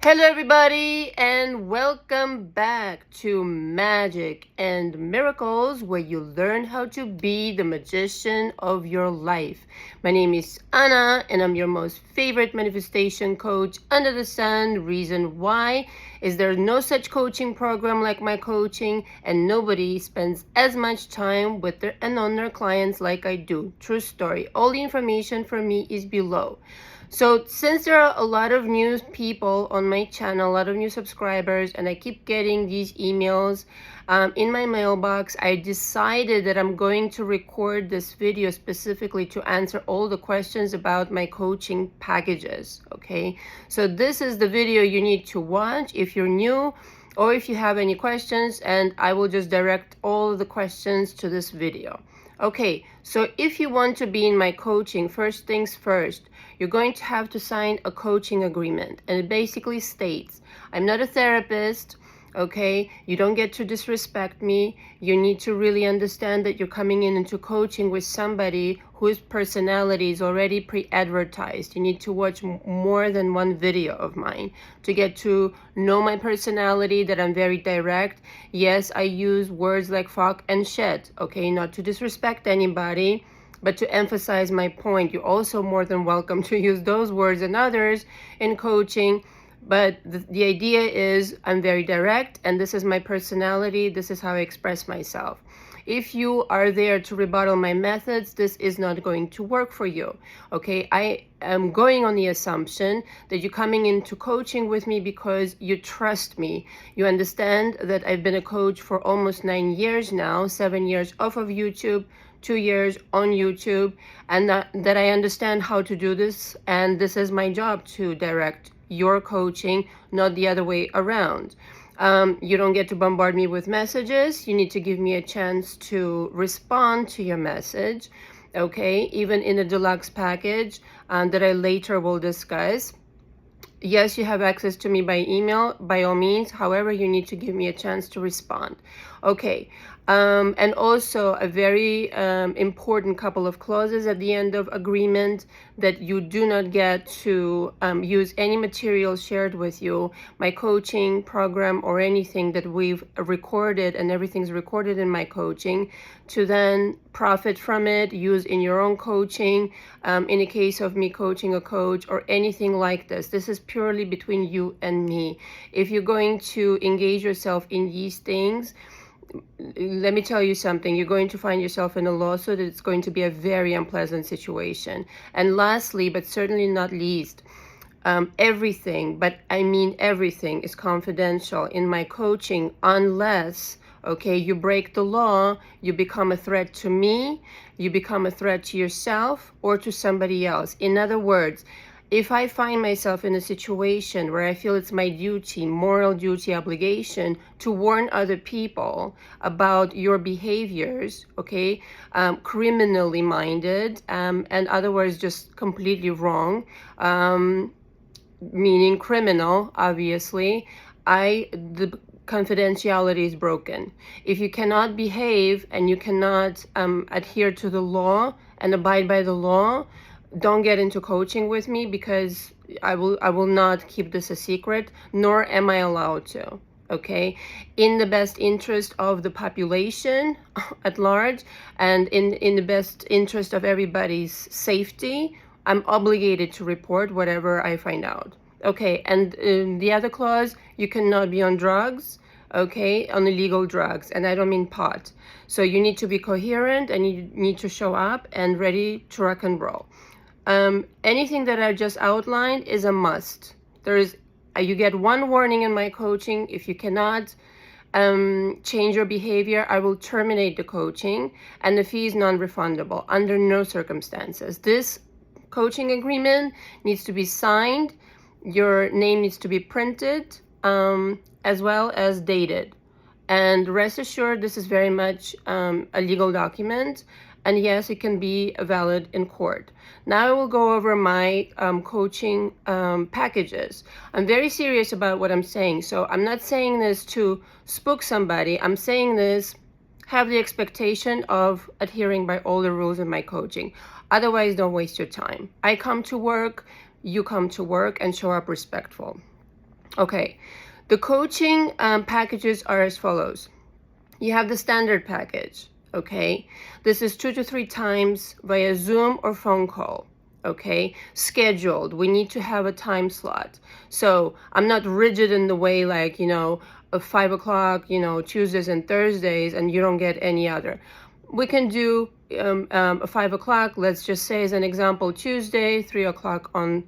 Hello, everybody, and welcome back to Magic and Miracles, where you learn how to be the magician of your life. My name is Anna, and I'm your most favorite manifestation coach under the sun. Reason why is there's no such coaching program like my coaching, and nobody spends as much time with their and on their clients like I do. True story. All the information for me is below. So since there are a lot of new people on my channel, a lot of new subscribers, and I keep getting these emails in my mailbox, I decided that I'm going to record this video specifically to answer all the questions about my coaching packages. Okay, so this is the video you need to watch if you're new or if you have any questions, and I will just direct all of the questions to this video. Okay, so if you want to be in my coaching, first things first, you're going to have to sign a coaching agreement. And it basically states, I'm not a therapist, okay? You don't get to disrespect me. You need to really understand that you're coming into coaching with somebody whose personality is already pre-advertised. You need to watch more than one video of mine to get to know my personality, that I'm very direct. Yes, I use words like fuck and shit, okay? Not to disrespect anybody, but to emphasize my point. You're also more than welcome to use those words and others in coaching. But the idea is I'm very direct, and this is my personality. This is how I express myself. If you are there to rebuttal my methods, this is not going to work for you. Okay, I am going on the assumption that you're coming into coaching with me because you trust me. You understand that I've been a coach for almost 9 years now, 7 years off of YouTube, 2 years on YouTube, and that I understand how to do this, and this is my job to direct your coaching, not the other way around. You don't get to bombard me with messages. You need to give me a chance to respond to your message, okay? Even in the deluxe package that I later will discuss. Yes, you have access to me by email, by all means. However, you need to give me a chance to respond. Okay. And also a very important couple of clauses at the end of agreement, that you do not get to use any material shared with you, my coaching program or anything that we've recorded, and everything's recorded in my coaching, to then profit from it, use in your own coaching, in the case of me coaching a coach or anything like this. This is purely between you and me. If you're going to engage yourself in these things, let me tell you something, you're going to find yourself in a lawsuit. It's going to be a very unpleasant situation. And lastly, but certainly not least, everything, but I mean everything, is confidential in my coaching unless, okay, you break the law, you become a threat to me, you become a threat to yourself or to somebody else. In other words, if I find myself in a situation where I feel it's my duty, moral duty, obligation to warn other people about your behaviors, okay, criminally minded, and other words, just completely wrong, meaning criminal, obviously, the confidentiality is broken. If you cannot behave and you cannot adhere to the law and abide by the law, don't get into coaching with me, because I will not keep this a secret, nor am I allowed to. Okay, in the best interest of the population at large, and in the best interest of everybody's safety, I'm obligated to report whatever I find out. Okay, and the other clause, you cannot be on drugs, okay, on illegal drugs, and I don't mean pot. So you need to be coherent, and you need to show up and ready to rock and roll. Anything that I just outlined is a must. You get one warning in my coaching. If you cannot change your behavior, I will terminate the coaching, and the fee is non-refundable under no circumstances. This coaching agreement needs to be signed. Your name needs to be printed, as well as dated. And rest assured, this is very much a legal document. And yes, it can be valid in court. Now I will go over my coaching packages. I'm very serious about what I'm saying. So I'm not saying this to spook somebody. I'm saying this, have the expectation of adhering by all the rules of my coaching. Otherwise, don't waste your time. I come to work, you come to work, and show up respectful. Okay, the coaching packages are as follows. You have the standard package, okay? This is 2 to 3 times via Zoom or phone call, okay? Scheduled. We need to have a time slot. So I'm not rigid in the way like, of 5 o'clock, Tuesdays and Thursdays, and you don't get any other. We can do a 5 o'clock, let's just say as an example, Tuesday, 3 o'clock on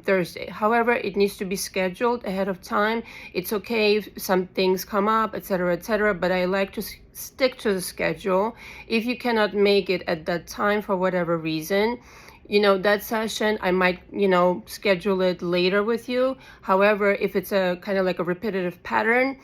Thursday. However, it needs to be scheduled ahead of time. It's okay if some things come up, etc., but I like to stick to the schedule. If you cannot make it at that time for whatever reason, that session, I might, schedule it later with you. However, if it's a kind of like a repetitive pattern,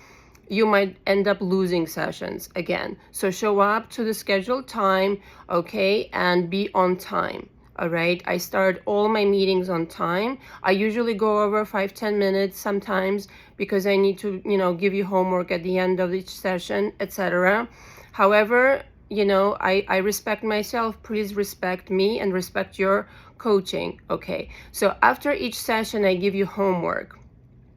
you might end up losing sessions again. So show up to the scheduled time, okay, and be on time. All right, I start all my meetings on time. I usually go over 5-10 minutes sometimes because I need to, give you homework at the end of each session, etc. However, I respect myself. Please respect me and respect your coaching. Okay, so after each session, I give you homework.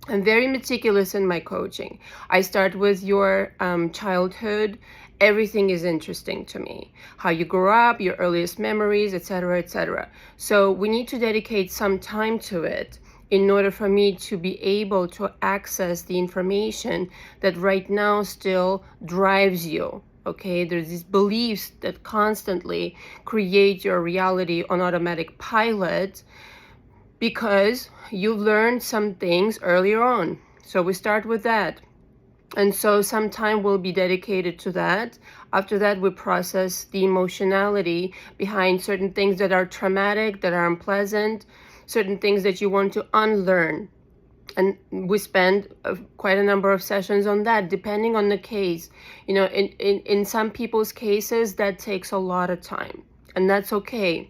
I'm very meticulous in my coaching. I start with your childhood. Everything is interesting to me. How you grew up, your earliest memories, etc., etc. So we need to dedicate some time to it in order for me to be able to access the information that right now still drives you. Okay, there's these beliefs that constantly create your reality on automatic pilot because you've learned some things earlier on. So we start with that. And so some time will be dedicated to that. After that, we process the emotionality behind certain things that are traumatic, that are unpleasant, certain things that you want to unlearn. And we spend quite a number of sessions on that, depending on the case. In some people's cases, that takes a lot of time. And that's okay,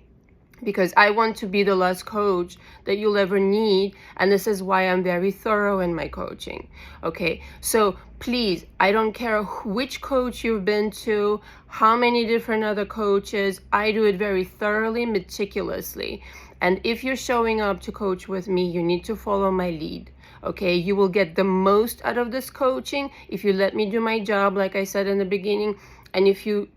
because I want to be the last coach that you'll ever need. And this is why I'm very thorough in my coaching. Okay, so please, I don't care which coach you've been to, how many different other coaches, I do it very thoroughly, meticulously. And if you're showing up to coach with me, you need to follow my lead. Okay, you will get the most out of this coaching if you let me do my job, like I said in the beginning. And if you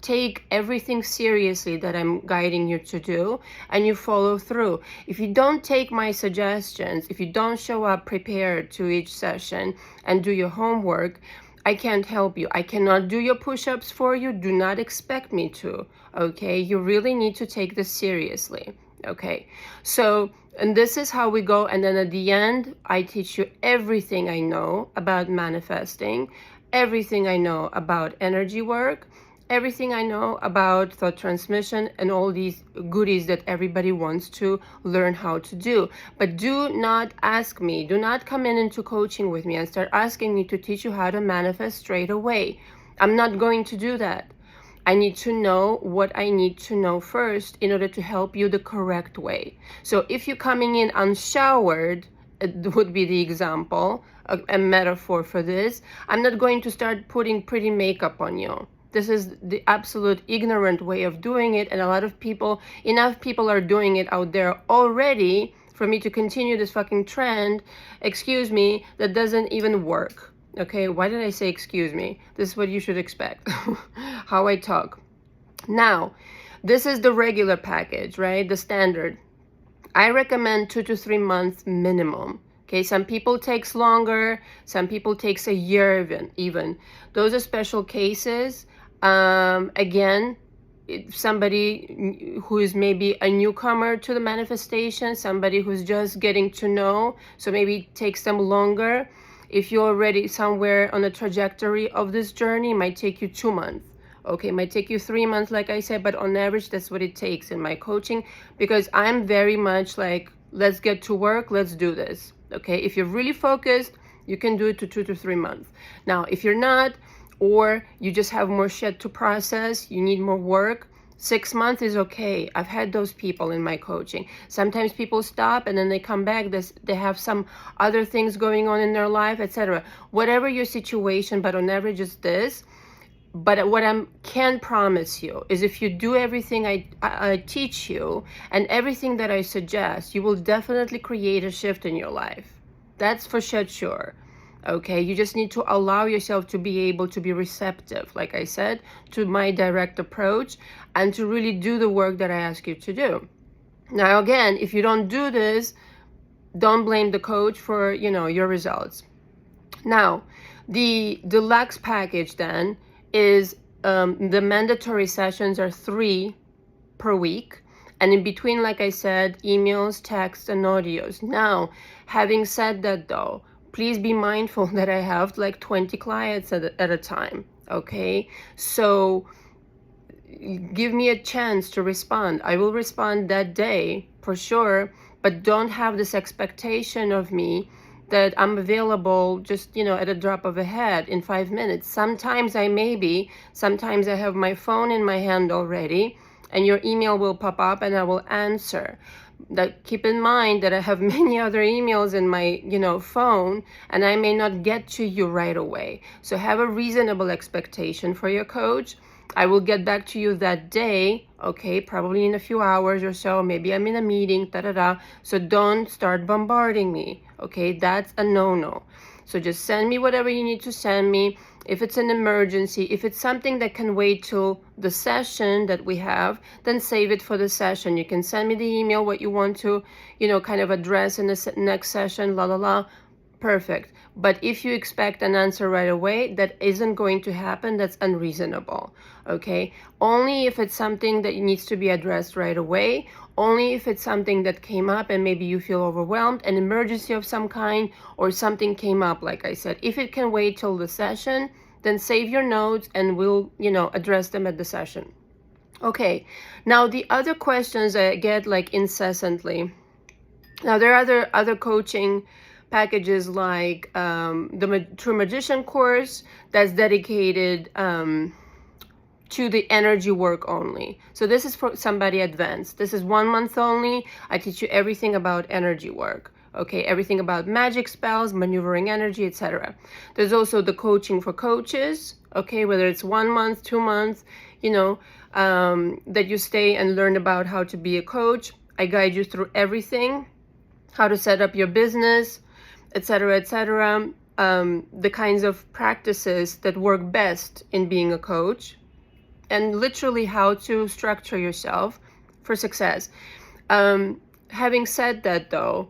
take everything seriously that I'm guiding you to do, and you follow through. If you don't take my suggestions, if you don't show up prepared to each session and do your homework, I can't help you. I cannot do your push-ups for you. Do not expect me to, okay? You really need to take this seriously, okay? So, and this is how we go. And then at the end, I teach you everything I know about manifesting, everything I know about energy work, everything I know about thought transmission, and all these goodies that everybody wants to learn how to do. But do not ask me, do not come into coaching with me and start asking me to teach you how to manifest straight away. I'm not going to do that. I need to know what I need to know first in order to help you the correct way. So if you're coming in unshowered, it would be the example, a metaphor for this, I'm not going to start putting pretty makeup on you. This is the absolute ignorant way of doing it, and a lot of people, enough people are doing it out there already for me to continue this fucking trend, excuse me, that doesn't even work. Okay, why did I say excuse me? This is what you should expect, how I talk. Now, this is the regular package, right? The standard. I recommend 2 to 3 months minimum. Okay, some people takes longer, some people takes a year even. Those are special cases. Again, somebody who is maybe a newcomer to the manifestation, somebody who's just getting to know, so maybe it takes them longer. If you're already somewhere on a trajectory of this journey, it might take you 2 months. Okay, it might take you 3 months, like I said, but on average, that's what it takes in my coaching, because I'm very much like, let's get to work, let's do this. Okay, if you're really focused, you can do it to 2 to 3 months. Now, if you're not, or you just have more shit to process, you need more work, 6 months is okay. I've had those people in my coaching. Sometimes people stop and then they come back, they have some other things going on in their life, etc. Whatever your situation, but on average it's this. But what I can promise you is if you do everything I teach you and everything that I suggest, you will definitely create a shift in your life. That's for sure. Okay, you just need to allow yourself to be able to be receptive, like I said, to my direct approach, and to really do the work that I ask you to do. Now, again, if you don't do this, don't blame the coach for, your results. Now, the deluxe package then is the mandatory sessions are 3 per week. And in between, like I said, emails, texts, and audios. Now, having said that though, please be mindful that I have like 20 clients at a time, okay? So give me a chance to respond. I will respond that day for sure, but don't have this expectation of me that I'm available just, at a drop of a hat in 5 minutes. Sometimes I may be, sometimes I have my phone in my hand already, and your email will pop up and I will answer. That keep in mind that I have many other emails in my, phone, and I may not get to you right away. So have a reasonable expectation for your coach. I will get back to you that day, okay, probably in a few hours or so. Maybe I'm in a meeting, So don't start bombarding me, okay? That's a no-no. So just send me whatever you need to send me. If it's an emergency, if it's something that can wait till the session that we have, then save it for the session. You can send me the email, what you want to, kind of address in the next session, perfect. But if you expect an answer right away, that isn't going to happen. That's unreasonable, okay? Only if it's something that needs to be addressed right away, only if it's something that came up and maybe you feel overwhelmed, an emergency of some kind, or something came up, like I said. If it can wait till the session, then save your notes and we'll, address them at the session. Okay, now the other questions I get like incessantly. Now there are other coaching packages like the True Magician course that's dedicated to the energy work only. So this is for somebody advanced. This is 1 month only. I teach you everything about energy work. Okay, everything about magic spells, maneuvering energy, etc. There's also the coaching for coaches. Okay, whether it's 1 month, 2 months, that you stay and learn about how to be a coach. I guide you through everything, how to set up your business, etc., the kinds of practices that work best in being a coach, and literally how to structure yourself for success. Having said that though,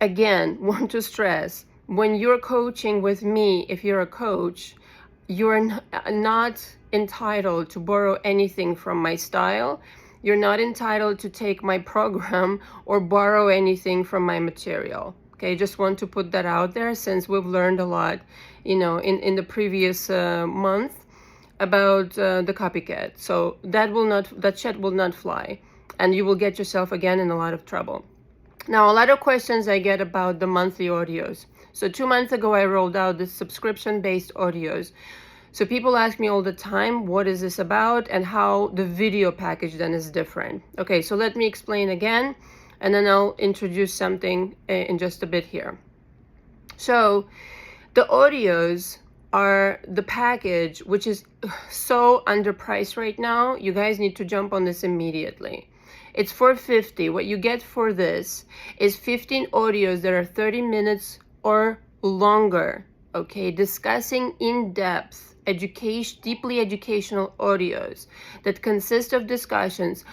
again, want to stress, when you're coaching with me, if you're a coach, you're not entitled to borrow anything from my style. You're not entitled to take my program or borrow anything from my material. Okay, just want to put that out there, since we've learned a lot, in the previous month about the copycat. So that shit will not fly, and you will get yourself again in a lot of trouble. Now, a lot of questions I get about the monthly audios. So 2 months ago, I rolled out the subscription-based audios. So people ask me all the time, what is this about, and how the video package then is different. Okay, so let me explain again, and then I'll introduce something in just a bit here. So the audios are the package, which is so underpriced right now. You guys need to jump on this immediately. It's $450. What you get for this is 15 audios that are 30 minutes or longer, okay, discussing in depth deeply educational audios that consist of discussions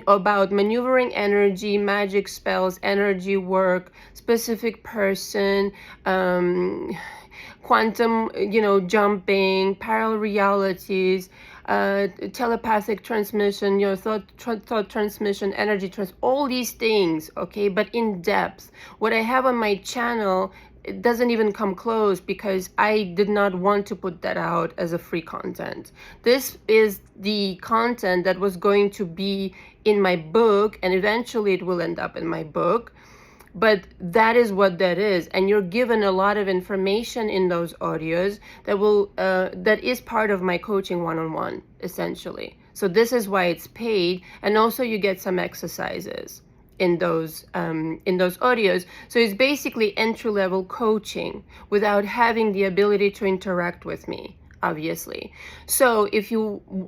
about maneuvering energy, magic spells, energy work, specific person, quantum, jumping, parallel realities, telepathic transmission, thought transmission, energy all these things, okay, but in depth. What I have on my channel, it doesn't even come close, because I did not want to put that out as a free content. This is the content that was going to be in my book, and eventually it will end up in my book. But that is what that is, and you're given a lot of information in those audios that is part of my coaching one-on-one, essentially. So this is why it's paid, and also you get some exercises in those audios. So it's basically entry-level coaching without having the ability to interact with me obviously. So if you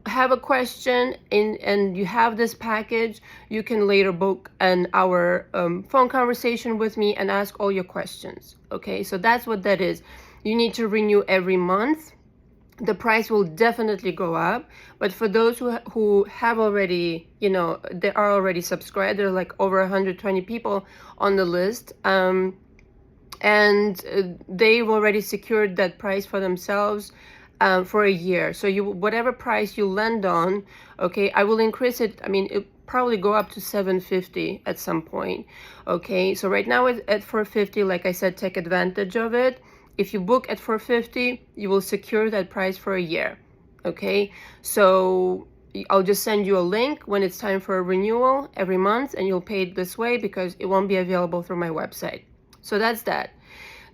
have a question and you have this package, you can later book an hour phone conversation with me and ask all your questions. Okay, so that's what that is. You need to renew every month. The price will definitely go up, but for those who have already, they are already subscribed, there are like over 120 people on the list, and they've already secured that price for themselves for a year. So whatever price you land on, okay, I will increase it. I mean, it probably go up to $750 at some point. Okay, so right now it's at $450. Like I said, take advantage of it. If you book at $450, you will secure that price for a year. Okay, so I'll just send you a link when it's time for a renewal every month, and you'll pay it this way because it won't be available through my website. So that's that.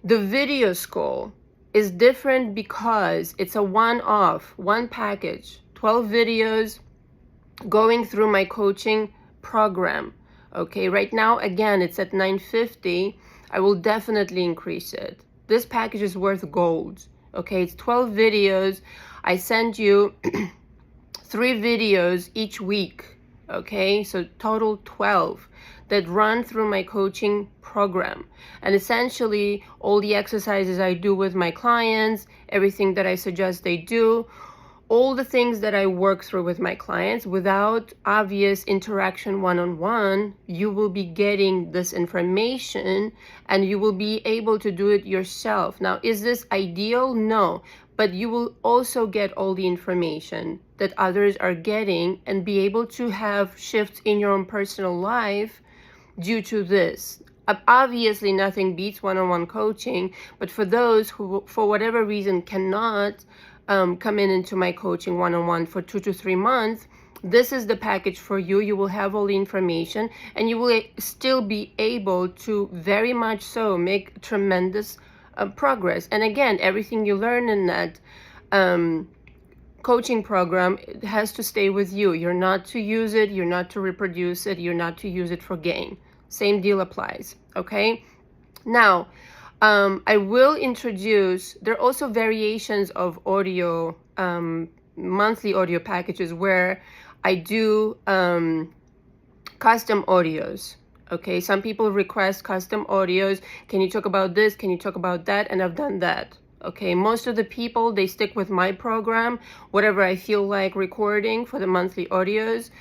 The video school is different because it's a one-off, one package, 12 videos going through my coaching program. Okay, right now, again, it's at $950. I will definitely increase it. This package is worth gold. Okay, it's 12 videos. I send you 3 videos each week. Okay, so total 12 that run through my coaching program. And essentially, all the exercises I do with my clients, everything that I suggest they do, all the things that I work through with my clients without obvious interaction one-on-one, you will be getting this information and you will be able to do it yourself. Now, is this ideal? No, but you will also get all the information that others are getting and be able to have shifts in your own personal life due to this. Obviously, nothing beats one-on-one coaching, but for those who, for whatever reason, cannot come into my coaching one-on-one for 2 to 3 months, this is the package for you. You will have all the information and you will still be able to very much so make tremendous progress. And again, everything you learn in that coaching program, it has to stay with you. You're not to use it, you're not to reproduce it, you're not to use it for gain. Same deal applies. Okay, now I will introduce, there are also variations of audio, monthly audio packages where I do custom audios. Okay, some people request custom audios. Can you talk about this? Can you talk about that? And I've done that. Okay, most of the people, they stick with my program, whatever I feel like recording for the monthly audios,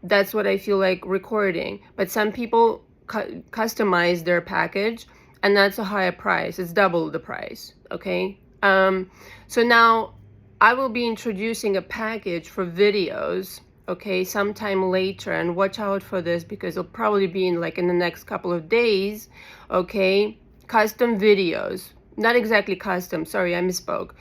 that's what I feel like recording. But some people customize their package, and that's a higher price. It's double the price. Okay, so now I will be introducing a package for videos, okay, sometime later, and watch out for this because it'll probably be in the next couple of days. Okay, custom videos, not exactly custom, sorry, I misspoke,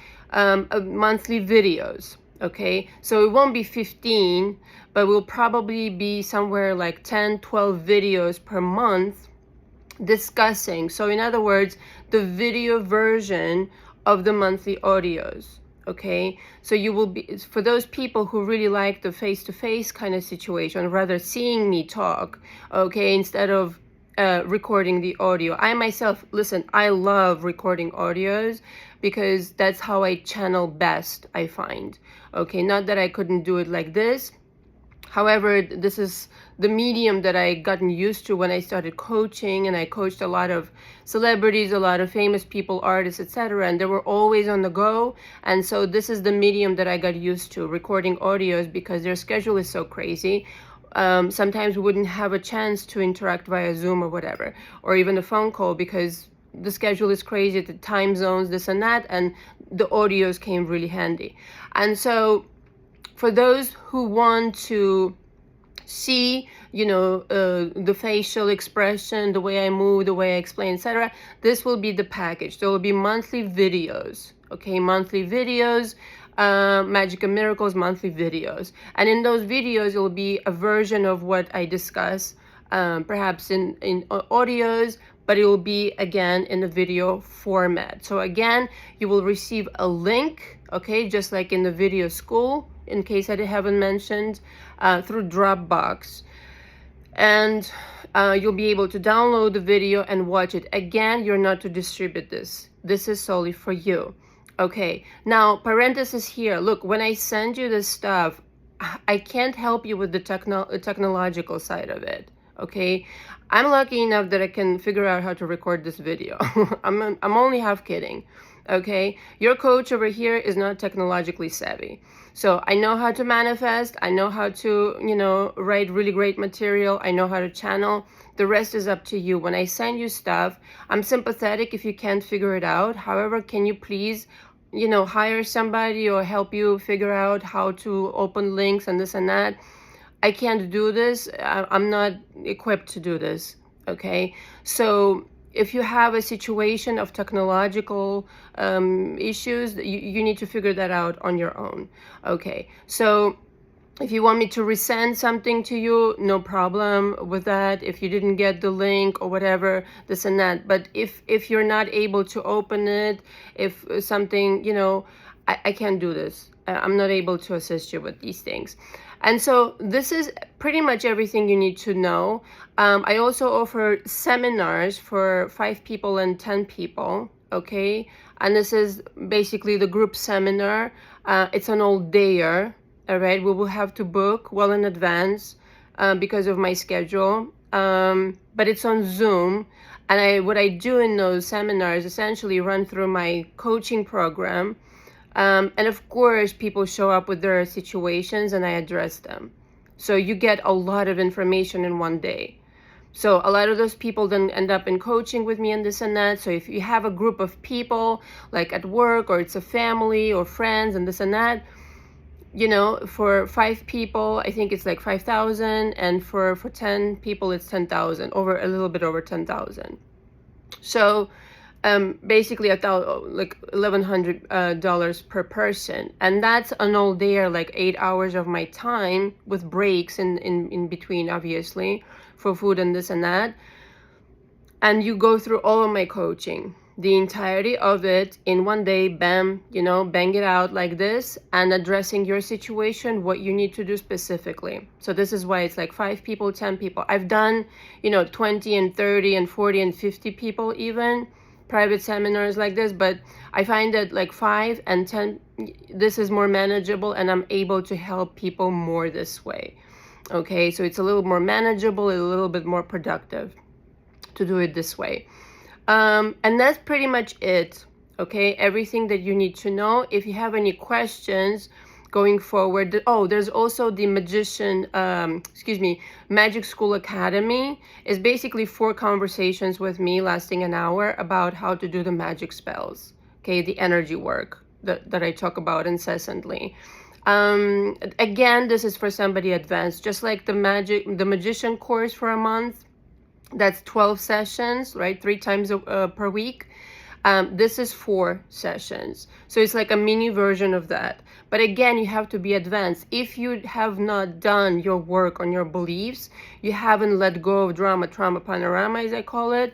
monthly videos. Okay, so it won't be 15, but will probably be somewhere like 10, 12 videos per month discussing. So in other words, the video version of the monthly audios. Okay, so you will be, for those people who really like the face-to-face kind of situation, rather seeing me talk, okay, instead of recording the audio. I myself, listen, I love recording audios because that's how I channel best, I find. Okay, not that I couldn't do it like this. However, this is the medium that I gotten used to when I started coaching, and I coached a lot of celebrities, a lot of famous people, artists, etc., and they were always on the go. And so this is the medium that I got used to, recording audios, because their schedule is so crazy. Sometimes we wouldn't have a chance to interact via Zoom or whatever, or even a phone call, because the schedule is crazy, the time zones, this and that, and the audios came really handy. And so for those who want to see, the facial expression, the way I move, the way I explain, etc., this will be the package. There will be monthly videos, okay, monthly videos, Magic and Miracles monthly videos. And in those videos, it will be a version of what I discuss, perhaps in audios, but it will be, again, in the video format. So again, you will receive a link, okay, just like in the video school, in case I haven't mentioned, through Dropbox. And you'll be able to download the video and watch it. Again, you're not to distribute this. This is solely for you. Okay, now parenthesis here. Look, when I send you this stuff, I can't help you with the technological side of it. Okay, I'm lucky enough that I can figure out how to record this video. I'm only half kidding. Okay, your coach over here is not technologically savvy. So I know how to manifest. I know how to, write really great material. I know how to channel. The rest is up to you. When I send you stuff, I'm sympathetic if you can't figure it out. However, can you please, hire somebody or help you figure out how to open links and this and that? I can't do this. I'm not equipped to do this. Okay. So if you have a situation of technological issues, you need to figure that out on your own. Okay. So if you want me to resend something to you, no problem with that. If you didn't get the link or whatever, this and that. But if you're not able to open it, if something, I can't do this. I'm not able to assist you with these things. And so this is pretty much everything you need to know. I also offer seminars for 5 people and 10 people. Okay. And this is basically the group seminar. It's an all-dayer. All right, we will have to book well in advance because of my schedule. But it's on Zoom. And what I do in those seminars essentially run through my coaching program. And of course, people show up with their situations and I address them. So you get a lot of information in one day. So a lot of those people then end up in coaching with me and this and that. So if you have a group of people like at work or it's a family or friends and this and that, for 5 people, I think it's like 5,000, and for 10 people, it's 10,000, over a little bit over 10,000. So, basically like $1,100 per person, and that's an all day, like 8 hours of my time with breaks in between, obviously, for food and this and that. And you go through all of my coaching, the entirety of it in one day, bam, bang it out like this, and addressing your situation, what you need to do specifically. So this is why it's like 5 people, 10 people. I've done, 20 and 30 and 40 and 50 people, even private seminars like this, but I find that like 5 and 10, this is more manageable and I'm able to help people more this way. Okay, so it's a little more manageable, a little bit more productive to do it this way. And that's pretty much it. Okay, everything that you need to know. If you have any questions going forward, there's also the Magic School Academy. Is basically 4 conversations with me lasting an hour about how to do the magic spells. Okay, the energy work that I talk about incessantly. Again, this is for somebody advanced, just like the magician course for a month. That's 12 sessions, right? 3 times per week. This is 4 sessions. So it's like a mini version of that. But again, you have to be advanced. If you have not done your work on your beliefs, you haven't let go of drama, trauma, panorama, as I call it,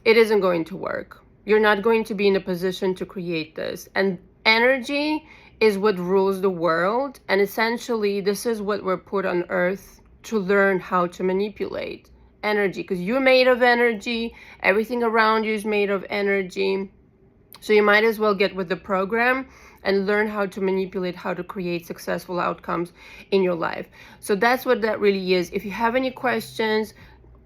it isn't going to work. You're not going to be in a position to create this. And energy is what rules the world. And essentially, this is what we're put on earth to learn how to manipulate. Energy, because you're made of energy, everything around you is made of energy, so you might as well get with the program and learn how to manipulate, how to create successful outcomes in your life. So that's what that really is. If you have any questions,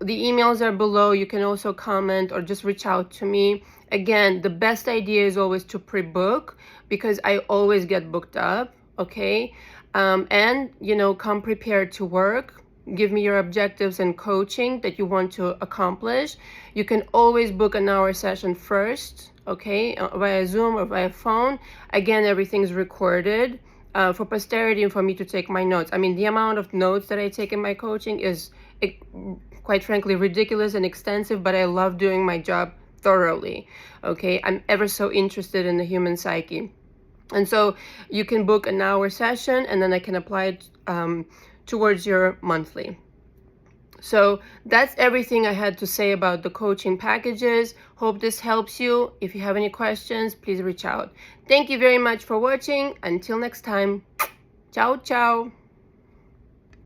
the emails are below. You can also comment or just reach out to me. Again, the best idea is always to pre-book, because I always get booked up. Okay, and come prepared to work. Give me your objectives and coaching that you want to accomplish. You can always book an hour session first, okay, via Zoom or via phone. Again, everything's recorded for posterity and for me to take my notes. I mean, the amount of notes that I take in my coaching is, quite frankly, ridiculous and extensive, but I love doing my job thoroughly, okay? I'm ever so interested in the human psyche. And so you can book an hour session and then I can apply it towards your monthly. So that's everything I had to say about the coaching packages. Hope this helps you. If you have any questions, please reach out. Thank you very much for watching. Until next time. Ciao, ciao.